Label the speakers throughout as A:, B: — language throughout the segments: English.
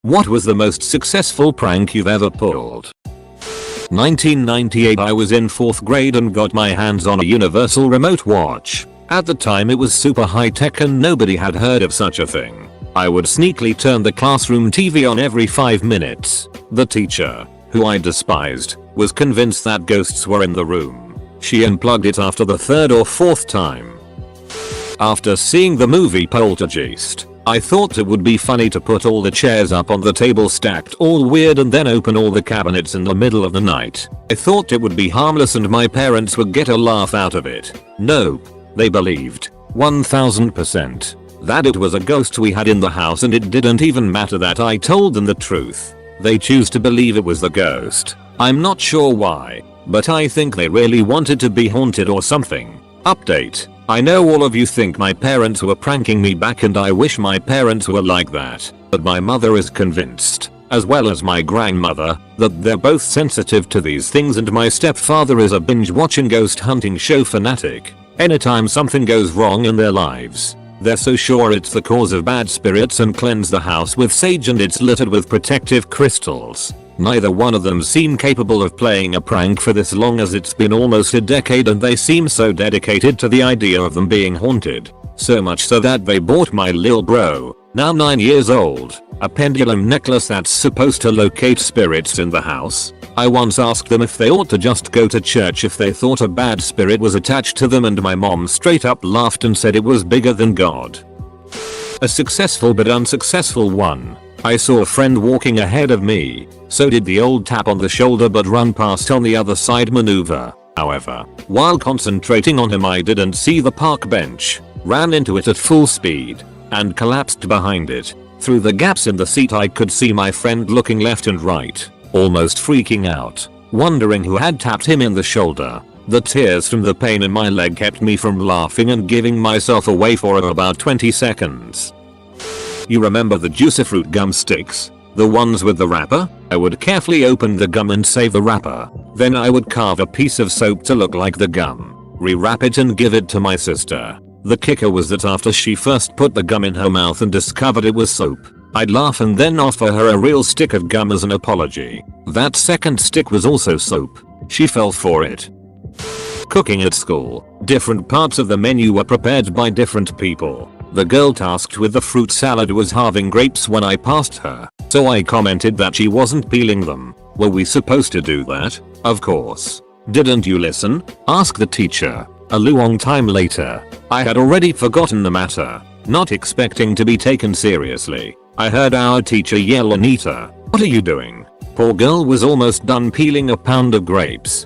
A: What was the most successful prank you've ever pulled? 1998, I was in 4th grade and got my hands on a universal remote watch. At the time it was super high tech and nobody had heard of such a thing. I would sneakily turn the classroom TV on every 5 minutes. The teacher, who I despised, was convinced that ghosts were in the room. She unplugged it after the 3rd or 4th time. After seeing the movie Poltergeist, I thought it would be funny to put all the chairs up on the table stacked all weird and then open all the cabinets in the middle of the night. I thought it would be harmless and my parents would get a laugh out of it. Nope. They believed 1000% that it was a ghost we had in the house, and it didn't even matter that I told them the truth. They choose to believe it was the ghost. I'm not sure why, but I think they really wanted to be haunted or something. Update. I know all of you think my parents were pranking me back, and I wish my parents were like that, but my mother is convinced, as well as my grandmother, that they're both sensitive to these things, and my stepfather is a binge watching ghost hunting show fanatic. Anytime something goes wrong in their lives, they're so sure it's the cause of bad spirits and cleanse the house with sage and it's littered with protective crystals. Neither one of them seem capable of playing a prank for this long, as it's been almost a decade and they seem so dedicated to the idea of them being haunted. So much so that they bought my lil bro, now 9 years old, a pendulum necklace that's supposed to locate spirits in the house. I once asked them if they ought to just go to church if they thought a bad spirit was attached to them, and my mom straight up laughed and said it was bigger than God. A successful but unsuccessful one. I saw a friend walking ahead of me, so did the old tap on the shoulder but run past on the other side maneuver. However, while concentrating on him I didn't see the park bench, ran into it at full speed, and collapsed behind it. Through the gaps in the seat I could see my friend looking left and right, almost freaking out, wondering who had tapped him in the shoulder. The tears from the pain in my leg kept me from laughing and giving myself away for about 20 seconds. You remember the Juicifruit gum sticks? The ones with the wrapper? I would carefully open the gum and save the wrapper. Then I would carve a piece of soap to look like the gum, rewrap it and give it to my sister. The kicker was that after she first put the gum in her mouth and discovered it was soap, I'd laugh and then offer her a real stick of gum as an apology. That second stick was also soap. She fell for it. Cooking at school. Different parts of the menu were prepared by different people. The girl tasked with the fruit salad was halving grapes when I passed her, so I commented that she wasn't peeling them. Were we supposed to do that? Of course. Didn't you listen? Asked the teacher. A long time later, I had already forgotten the matter, not expecting to be taken seriously. I heard our teacher yell, "Anita, what are you doing?" Poor girl was almost done peeling a pound of grapes.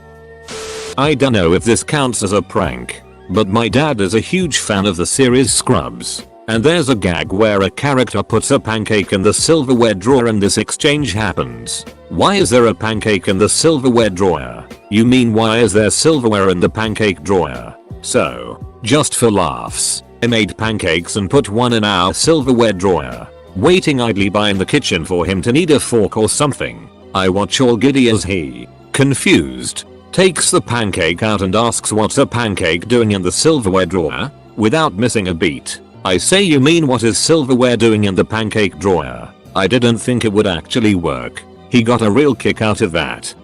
A: I don't know if this counts as a prank, but my dad is a huge fan of the series Scrubs, and there's a gag where a character puts a pancake in the silverware drawer and this exchange happens. Why is there a pancake in the silverware drawer? You mean why is there silverware in the pancake drawer? So, just for laughs, I made pancakes and put one in our silverware drawer, waiting idly by in the kitchen for him to need a fork or something. I watch all giddy as he, confused, takes the pancake out and asks what's a pancake doing in the silverware drawer. Without missing a beat, I say, you mean what is silverware doing in the pancake drawer? I didn't think it would actually work. He got a real kick out of that.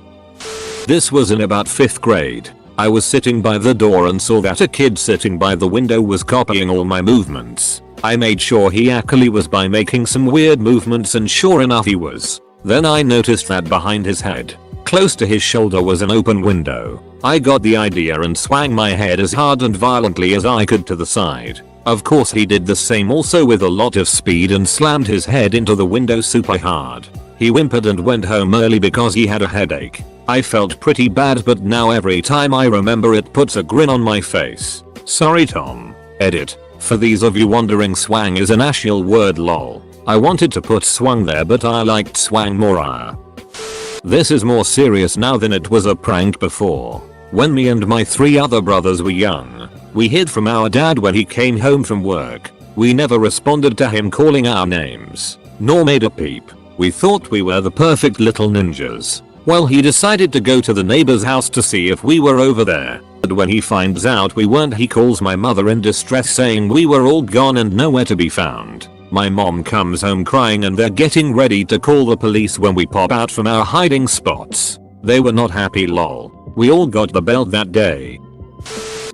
A: This was in about 5th grade. I was sitting by the door and saw that a kid sitting by the window was copying all my movements. I made sure he actually was by making some weird movements, and sure enough he was. Then I noticed that behind his head, close to his shoulder, was an open window. I got the idea and swung my head as hard and violently as I could to the side. Of course he did the same also with a lot of speed and slammed his head into the window super hard. He whimpered and went home early because he had a headache. I felt pretty bad, but now every time I remember it puts a grin on my face. Sorry Tom. Edit. For these of you wondering, swang is an actual word, lol. I wanted to put swung there but I liked swang more. This is more serious now than it was a prank before. When me and my 3 other brothers were young, we hid from our dad when he came home from work. We never responded to him calling our names, nor made a peep. We thought we were the perfect little ninjas. Well, he decided to go to the neighbor's house to see if we were over there. But when he finds out we weren't, he calls my mother in distress saying we were all gone and nowhere to be found. My mom comes home crying and they're getting ready to call the police when we pop out from our hiding spots. They were not happy lol. We all got the belt that day.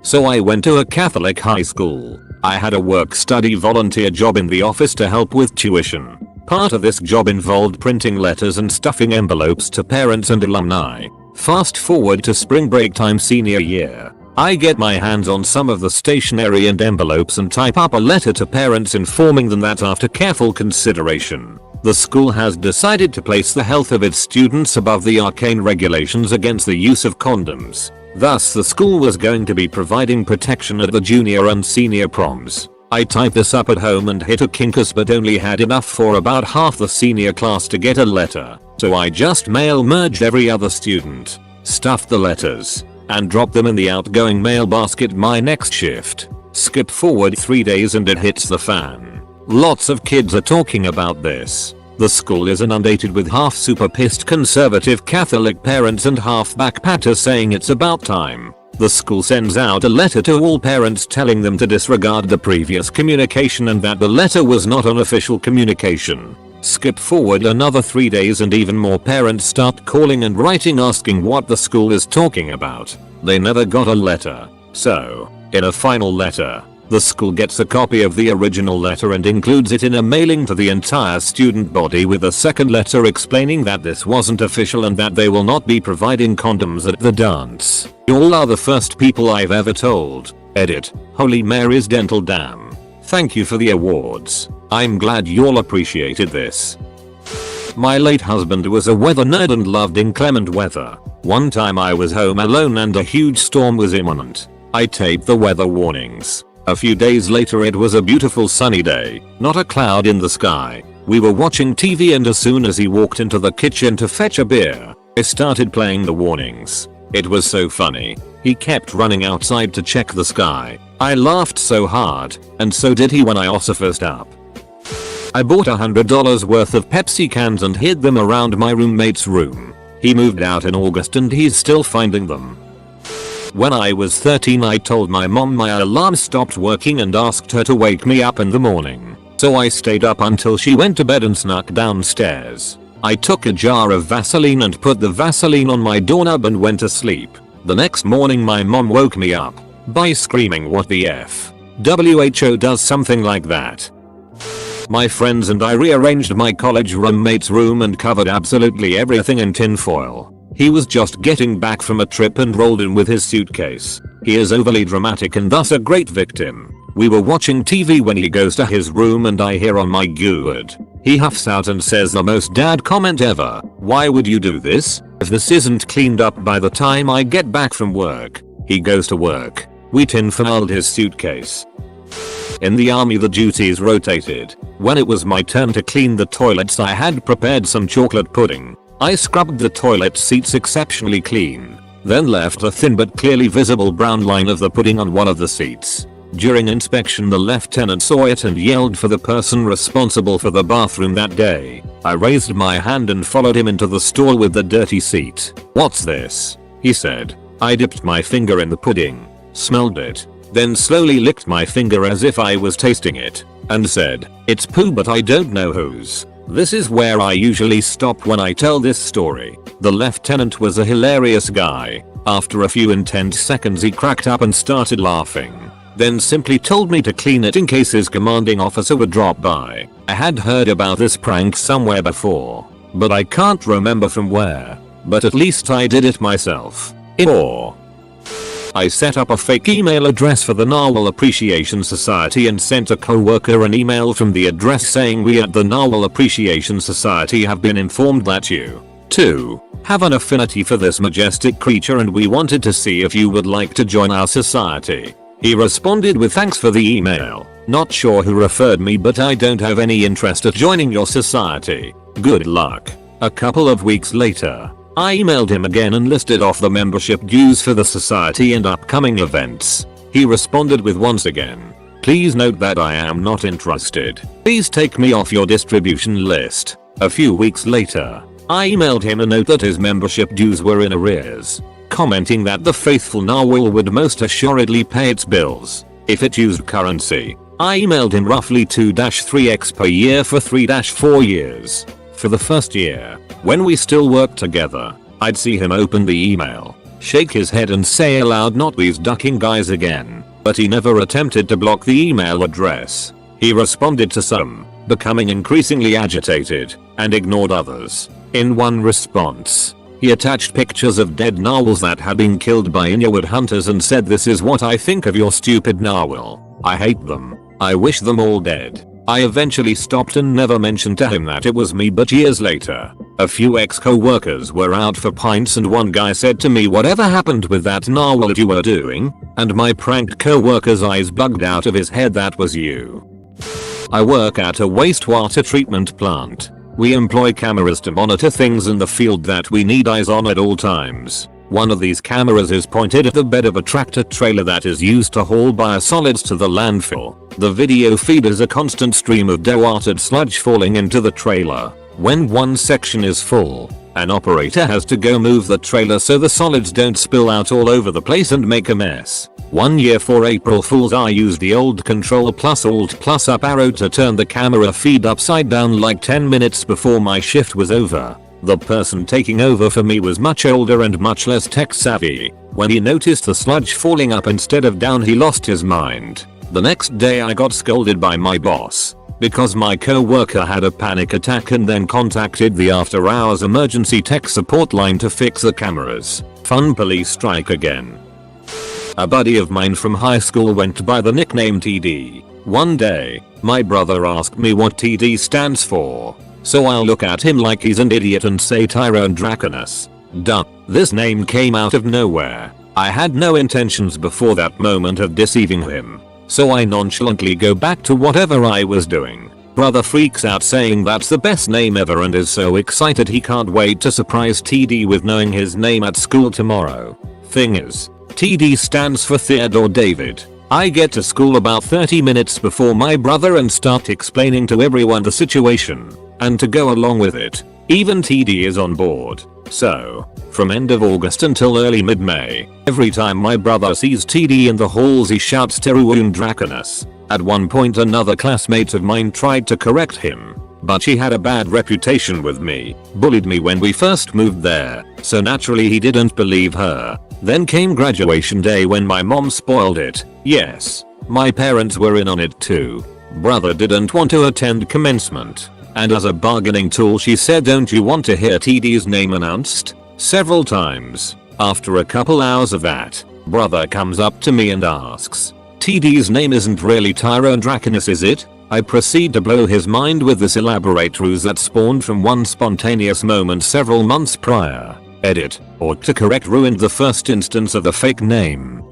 A: So I went to a Catholic high school. I had a work-study volunteer job in the office to help with tuition. Part of this job involved printing letters and stuffing envelopes to parents and alumni. Fast forward to spring break time senior year. I get my hands on some of the stationery and envelopes and type up a letter to parents informing them that after careful consideration, the school has decided to place the health of its students above the arcane regulations against the use of condoms. Thus the school was going to be providing protection at the junior and senior proms. I typed this up at home and hit a kinkus but only had enough for about half the senior class to get a letter. So I just mail merged every other student, stuffed the letters, and dropped them in the outgoing mail basket my next shift. Skip forward 3 days and it hits the fan. Lots of kids are talking about this. The school is inundated with half super pissed conservative Catholic parents and half backpatters saying it's about time. The school sends out a letter to all parents telling them to disregard the previous communication and that the letter was not an official communication. Skip forward another 3 days and even more parents start calling and writing asking what the school is talking about. They never got a letter. So, in a final letter, the school gets a copy of the original letter and includes it in a mailing to the entire student body with a second letter explaining that this wasn't official and that they will not be providing condoms at the dance. Y'all are the first people I've ever told. Edit. Holy Mary's dental dam. Thank you for the awards. I'm glad y'all appreciated this. My late husband was a weather nerd and loved inclement weather. One time I was home alone and a huge storm was imminent. I taped the weather warnings. A few days later it was a beautiful sunny day, not a cloud in the sky. We were watching TV and as soon as he walked into the kitchen to fetch a beer, I started playing the warnings. It was so funny. He kept running outside to check the sky. I laughed so hard, and so did he when I ossified up. I bought $100 worth of Pepsi cans and hid them around my roommate's room. He moved out in August and he's still finding them. When I was 13 I told my mom my alarm stopped working and asked her to wake me up in the morning. So I stayed up until she went to bed and snuck downstairs. I took a jar of Vaseline and put the Vaseline on my doorknob and went to sleep. The next morning my mom woke me up by screaming what the F. WHO does something like that. My friends and I rearranged my college roommate's room and covered absolutely everything in tinfoil. He was just getting back from a trip and rolled in with his suitcase. He is overly dramatic and thus a great victim. We were watching TV when he goes to his room and I hear on my good. He huffs out and says the most dad comment ever. Why would you do this? If this isn't cleaned up by the time I get back from work. He goes to work. We tinfoiled his suitcase. In the army the duties rotated. When it was my turn to clean the toilets I had prepared some chocolate pudding. I scrubbed the toilet seats exceptionally clean, then left a thin but clearly visible brown line of the pudding on one of the seats. During inspection the lieutenant saw it and yelled for the person responsible for the bathroom that day. I raised my hand and followed him into the stall with the dirty seat. "What's this?" he said. I dipped my finger in the pudding, smelled it, then slowly licked my finger as if I was tasting it, and said, "It's poo but I don't know whose." This is where I usually stop when I tell this story. The lieutenant was a hilarious guy. After a few intense seconds he cracked up and started laughing. Then simply told me to clean it in case his commanding officer would drop by. I had heard about this prank somewhere before, but I can't remember from where. But at least I did it myself. Or I set up a fake email address for the Narwhal Appreciation Society and sent a coworker an email from the address saying we at the Narwhal Appreciation Society have been informed that you, too, have an affinity for this majestic creature and we wanted to see if you would like to join our society. He responded with thanks for the email. Not sure who referred me but I don't have any interest at joining your society. Good luck. A couple of weeks later, I emailed him again and listed off the membership dues for the society and upcoming events. He responded with once again, "Please note that I am not interested. Please take me off your distribution list." A few weeks later, I emailed him a note that his membership dues were in arrears, commenting that the faithful narwhal would most assuredly pay its bills if it used currency. I emailed him roughly 2-3x per year for 3-4 years. For the first year, when we still worked together, I'd see him open the email, shake his head and say aloud, "Not these ducking guys again," but he never attempted to block the email address. He responded to some, becoming increasingly agitated, and ignored others. In one response, he attached pictures of dead narwhals that had been killed by Inuit hunters and said, "This is what I think of your stupid narwhal. I hate them. I wish them all dead." I eventually stopped and never mentioned to him that it was me, but years later, a few ex-co-workers were out for pints and one guy said to me, "Whatever happened with that narwhal you were doing?" And my pranked co-worker's eyes bugged out of his head. "That was you." I work at a wastewater treatment plant. We employ cameras to monitor things in the field that we need eyes on at all times. One of these cameras is pointed at the bed of a tractor trailer that is used to haul biosolids to the landfill. The video feed is a constant stream of dewatered sludge falling into the trailer. When one section is full, an operator has to go move the trailer so the solids don't spill out all over the place and make a mess. One year for April Fools, I used the old Control plus Alt plus up arrow to turn the camera feed upside down like 10 minutes before my shift was over. The person taking over for me was much older and much less tech savvy. When he noticed the sludge falling up instead of down, he lost his mind. The next day I got scolded by my boss because my co-worker had a panic attack and then contacted the after hours emergency tech support line to fix the cameras. Fun police strike again. A buddy of mine from high school went by the nickname TD. One day, my brother asked me what TD stands for. So I'll look at him like he's an idiot and say Tyrone Draconus. Duh. This name came out of nowhere. I had no intentions before that moment of deceiving him. So I nonchalantly go back to whatever I was doing. Brother freaks out saying that's the best name ever and is so excited he can't wait to surprise TD with knowing his name at school tomorrow. Thing is, TD stands for Theodore David. I get to school about 30 minutes before my brother and start explaining to everyone the situation. And to go along with it, even TD is on board. So, from end of August until early mid-May, every time my brother sees TD in the halls he shouts Teruun Draconus. At one point another classmate of mine tried to correct him, but she had a bad reputation with me, bullied me when we first moved there, so naturally he didn't believe her. Then came graduation day when my mom spoiled it. Yes, my parents were in on it too. Brother didn't want to attend commencement. And as a bargaining tool she said, "Don't you want to hear TD's name announced?" Several times. After a couple hours of that, brother comes up to me and asks, "TD's name isn't really Tyrone Draconus, is it?" I proceed to blow his mind with this elaborate ruse that spawned from one spontaneous moment several months prior. Edit. Autocorrect ruined the first instance of the fake name.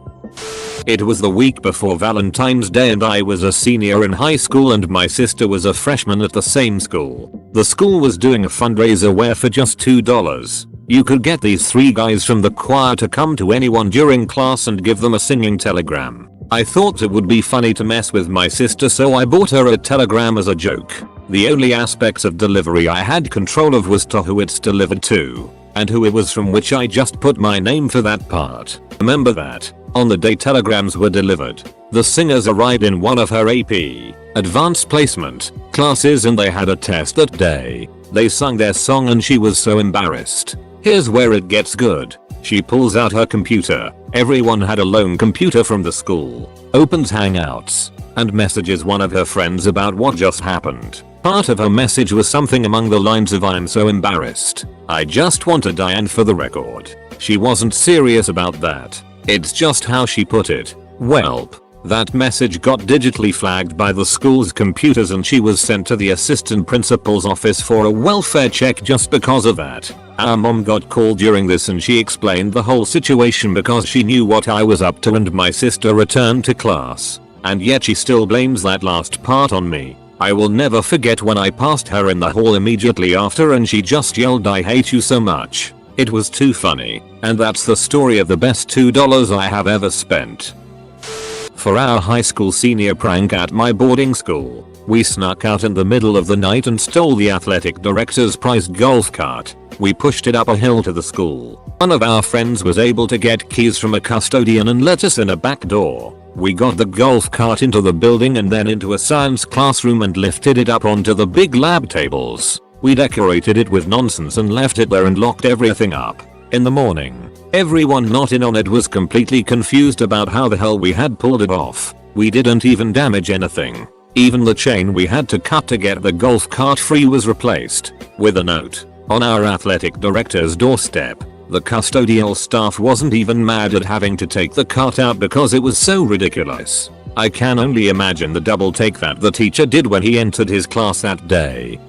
A: It was the week before Valentine's Day and I was a senior in high school and my sister was a freshman at the same school. The school was doing a fundraiser where for just $2, you could get these 3 guys from the choir to come to anyone during class and give them a singing telegram. I thought it would be funny to mess with my sister, so I bought her a telegram as a joke. The only aspects of delivery I had control of was to who it's delivered to, and who it was from, which I just put my name for that part. Remember that, on the day telegrams were delivered, the singers arrived in one of her AP, advanced placement, classes and they had a test that day. They sung their song and she was so embarrassed. Here's where it gets good. She pulls out her computer. Everyone had a lone computer from the school. Opens Hangouts and messages one of her friends about what just happened. Part of her message was something among the lines of, "I'm so embarrassed. I just want to die," and for the record, she wasn't serious about that. It's just how she put it. Welp. That message got digitally flagged by the school's computers and she was sent to the assistant principal's office for a welfare check just because of that. Our mom got called during this and she explained the whole situation because she knew what I was up to and my sister returned to class. And yet she still blames that last part on me. I will never forget when I passed her in the hall immediately after and she just yelled, "I hate you so much." It was too funny, and that's the story of the best $2 I have ever spent. For our high school senior prank at my boarding school, we snuck out in the middle of the night and stole the athletic director's prized golf cart. We pushed it up a hill to the school. One of our friends was able to get keys from a custodian and let us in a back door. We got the golf cart into the building and then into a science classroom and lifted it up onto the big lab tables. We decorated it with nonsense and left it there and locked everything up. In the morning, everyone not in on it was completely confused about how the hell we had pulled it off. We didn't even damage anything. Even the chain we had to cut to get the golf cart free was replaced. With a note. On our athletic director's doorstep. The custodial staff wasn't even mad at having to take the cart out because it was so ridiculous. I can only imagine the double take that the teacher did when he entered his class that day.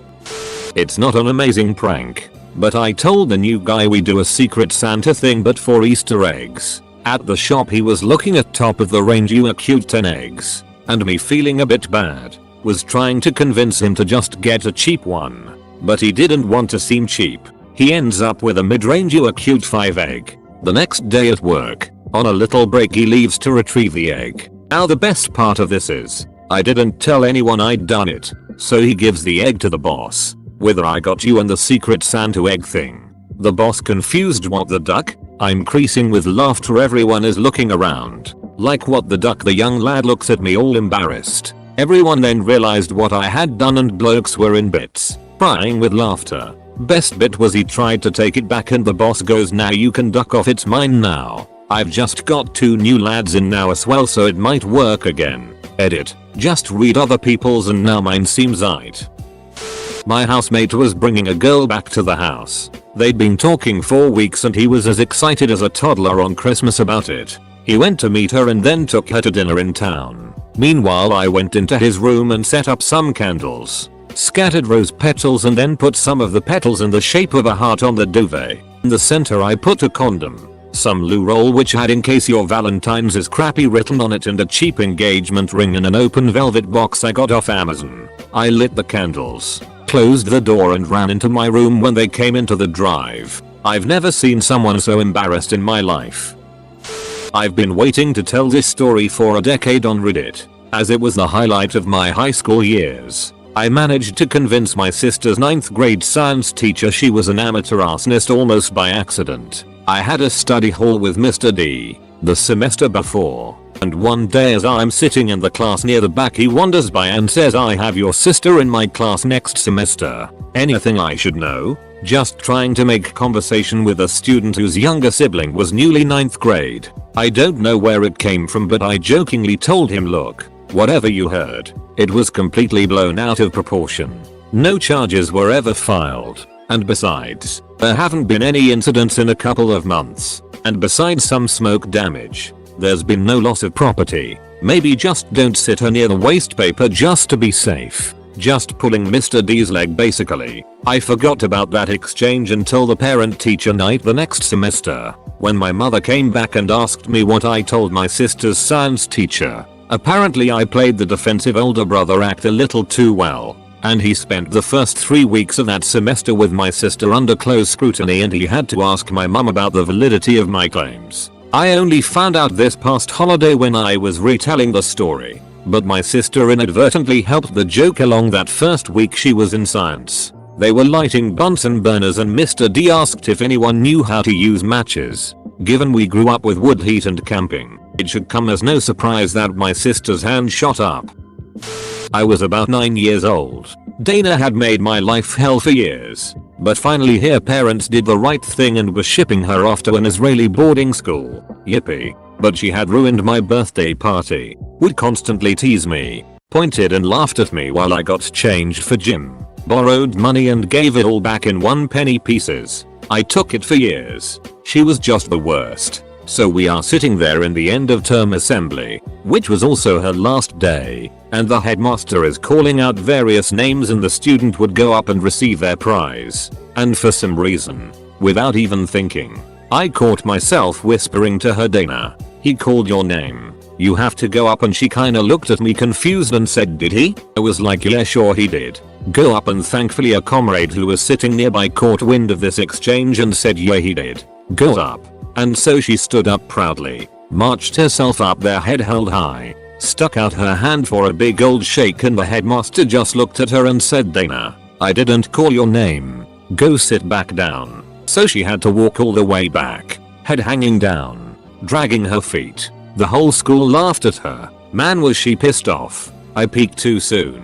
A: It's not an amazing prank, but I told the new guy we do a secret Santa thing but for Easter eggs. At the shop he was looking at top of the range you are cute 10 eggs, and me feeling a bit bad, was trying to convince him to just get a cheap one. But he didn't want to seem cheap. He ends up with a mid-range you are cute 5 egg. The next day at work, on a little break he leaves to retrieve the egg. Now the best part of this is, I didn't tell anyone I'd done it, so he gives the egg to the boss. Whether I got you and the secret Santa egg thing. The boss confused what the duck? I'm creasing with laughter, everyone is looking around. Like what the duck, the young lad looks at me all embarrassed. Everyone then realized what I had done and blokes were in bits, crying with laughter. Best bit was he tried to take it back and the boss goes, now you can duck off, it's mine now. I've just got 2 new lads in now as well so it might work again. Edit. Just read other people's and now mine seems aight. My housemate was bringing a girl back to the house. They'd been talking for weeks and he was as excited as a toddler on Christmas about it. He went to meet her and then took her to dinner in town. Meanwhile I went into his room and set up some candles. Scattered rose petals and then put some of the petals in the shape of a heart on the duvet. In the center I put a condom, some loo roll which had "in case your Valentine's is crappy" written on it, and a cheap engagement ring in an open velvet box I got off Amazon. I lit the candles, closed the door and ran into my room when they came into the drive. I've never seen someone so embarrassed in my life. I've been waiting to tell this story for a decade on Reddit, as it was the highlight of my high school years. I managed to convince my sister's 9th grade science teacher she was an amateur arsonist almost by accident. I had a study hall with Mr. D the semester before, and one day as I'm sitting in the class near the back he wanders by and says, "I have your sister in my class next semester. Anything I should know?" Just trying to make conversation with a student whose younger sibling was newly 9th grade. I don't know where it came from, but I jokingly told him, "Look, whatever you heard, it was completely blown out of proportion. No charges were ever filed, and besides, there haven't been any incidents in a couple of months, and besides some smoke damage, there's been no loss of property. Maybe just don't sit her near the waste paper just to be safe." Just pulling Mr. D's leg basically. I forgot about that exchange until the parent-teacher night the next semester, when my mother came back and asked me what I told my sister's science teacher. Apparently I played the defensive older brother act a little too well, and he spent the first 3 weeks of that semester with my sister under close scrutiny and he had to ask my mum about the validity of my claims. I only found out this past holiday when I was retelling the story, but my sister inadvertently helped the joke along that first week she was in science. They were lighting Bunsen burners and Mr. D asked if anyone knew how to use matches. Given we grew up with wood heat and camping, it should come as no surprise that my sister's hand shot up. I was about 9 years old. Dana had made my life hell for years, but finally her parents did the right thing and were shipping her off to an Israeli boarding school. Yippee. But she had ruined my birthday party, would constantly tease me, pointed and laughed at me while I got changed for gym, borrowed money and gave it all back in 1 penny pieces. I took it for years. She was just the worst. So we are sitting there in the end of term assembly, which was also her last day, and the headmaster is calling out various names and the student would go up and receive their prize. And for some reason, without even thinking, I caught myself whispering to her, "Dana, he called your name. You have to go up," and she kinda looked at me confused and said, "Did he?" I was like, "Yeah, sure he did. Go up," and thankfully a comrade who was sitting nearby caught wind of this exchange and said, "Yeah, he did. Go up." And so she stood up proudly, marched herself up there head held high, stuck out her hand for a big old shake, and the headmaster just looked at her and said, "Dana, I didn't call your name. Go sit back down." So she had to walk all the way back, head hanging down, dragging her feet. The whole school laughed at her. Man, was she pissed off. I peaked too soon.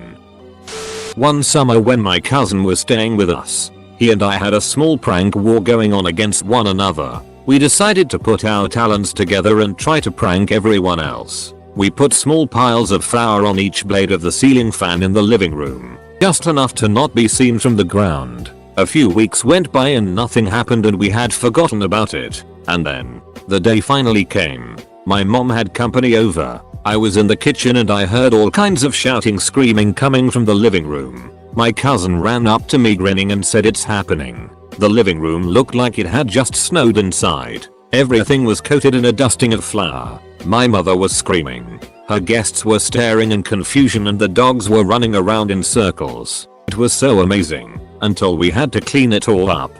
A: One summer when my cousin was staying with us, he and I had a small prank war going on against one another. We decided to put our talents together and try to prank everyone else. We put small piles of flour on each blade of the ceiling fan in the living room, just enough to not be seen from the ground. A few weeks went by and nothing happened and we had forgotten about it. And then, the day finally came. My mom had company over. I was in the kitchen and I heard all kinds of shouting, screaming coming from the living room. My cousin ran up to me grinning and said, "It's happening." The living room looked like it had just snowed inside. Everything was coated in a dusting of flour. My mother was screaming. Her guests were staring in confusion and the dogs were running around in circles. It was so amazing, until we had to clean it all up.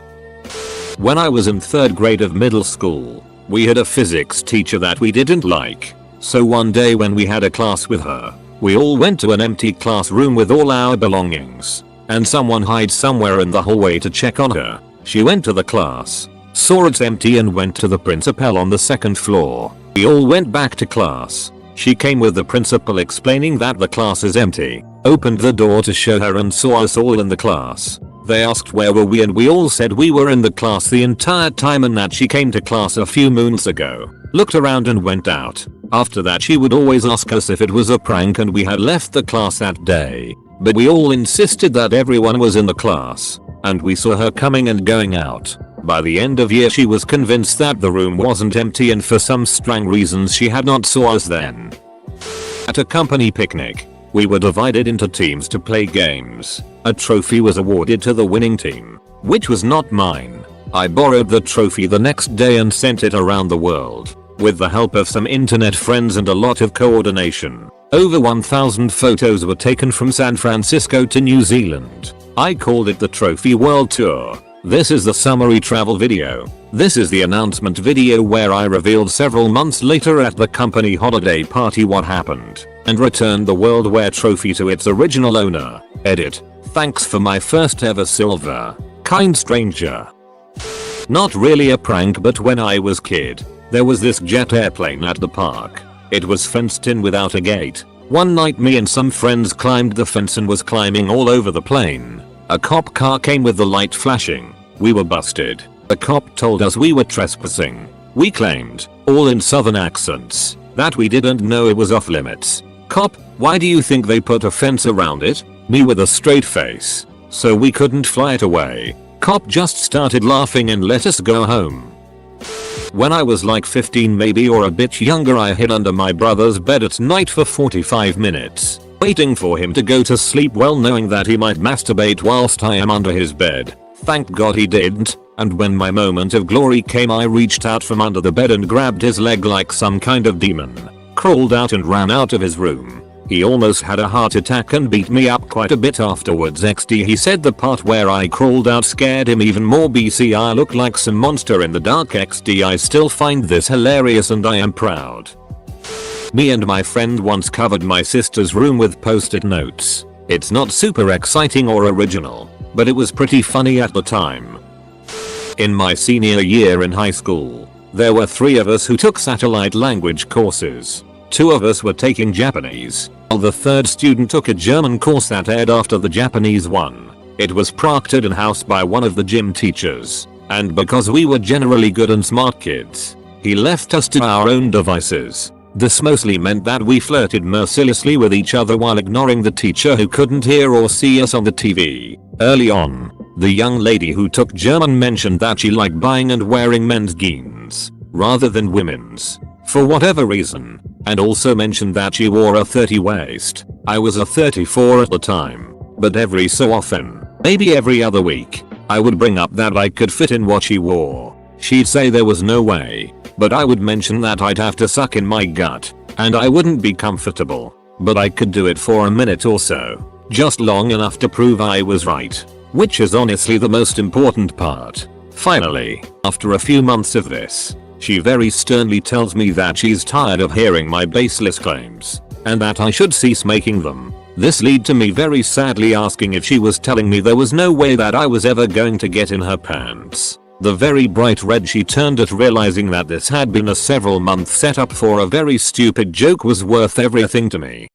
A: When I was in 3rd grade of middle school, we had a physics teacher that we didn't like. So one day when we had a class with her, we all went to an empty classroom with all our belongings, and someone hid somewhere in the hallway to check on her. She went to the class, saw it's empty and went to the principal on the 2nd floor. We all went back to class. She came with the principal explaining that the class is empty, opened the door to show her and saw us all in the class. They asked where were we and we all said we were in the class the entire time and that she came to class a few moons ago, looked around and went out. After that she would always ask us if it was a prank and we had left the class that day. But we all insisted that everyone was in the class, and we saw her coming and going out. By the end of year she was convinced that the room wasn't empty and for some strange reasons she had not saw us then. At a company picnic, we were divided into teams to play games. A trophy was awarded to the winning team, which was not mine. I borrowed the trophy the next day and sent it around the world. With the help of some internet friends and a lot of coordination, over 1,000 photos were taken from San Francisco to New Zealand. I called it the Trophy World Tour. This is the summary travel video. This is the announcement video where I revealed several months later at the company holiday party what happened, and returned the Worldware trophy to its original owner. Edit. Thanks for my first ever silver. Kind stranger. Not really a prank, but when I was kid, there was this jet airplane at the park. It was fenced in without a gate. One night me and some friends climbed the fence and was climbing all over the plane. A cop car came with the light flashing. We were busted. The cop told us we were trespassing. We claimed, all in southern accents, that we didn't know it was off limits. Cop, why do you think they put a fence around it? Me with a straight face. So we couldn't fly it away. Cop just started laughing and let us go home. When I was like 15 maybe or a bit younger, I hid under my brother's bed at night for 45 minutes, waiting for him to go to sleep, well knowing that he might masturbate whilst I am under his bed. Thank God he didn't, and when my moment of glory came I reached out from under the bed and grabbed his leg like some kind of demon, crawled out and ran out of his room. He almost had a heart attack and beat me up quite a bit afterwards. XD, he said the part where I crawled out scared him even more. BC, I look like some monster in the dark. XD, I still find this hilarious and I am proud. Me and my friend once covered my sister's room with post-it notes. It's not super exciting or original, but it was pretty funny at the time. In my senior year in high school, there were 3 of us who took satellite language courses. 2 of us were taking Japanese, while the 3rd student took a German course that aired after the Japanese one. It was proctored in-house by one of the gym teachers, and because we were generally good and smart kids, he left us to our own devices. This mostly meant that we flirted mercilessly with each other while ignoring the teacher who couldn't hear or see us on the TV. Early on, the young lady who took German mentioned that she liked buying and wearing men's jeans rather than women's, for whatever reason, and also mentioned that she wore a 30 waist. I was a 34 at the time, but every so often, maybe every other week, I would bring up that I could fit in what she wore. She'd say there was no way, but I would mention that I'd have to suck in my gut, and I wouldn't be comfortable, but I could do it for a minute or so, just long enough to prove I was right, which is honestly the most important part. Finally, after a few months of this, she very sternly tells me that she's tired of hearing my baseless claims, and that I should cease making them. This led to me very sadly asking if she was telling me there was no way that I was ever going to get in her pants. The very bright red she turned at realizing that this had been a several month setup for a very stupid joke was worth everything to me.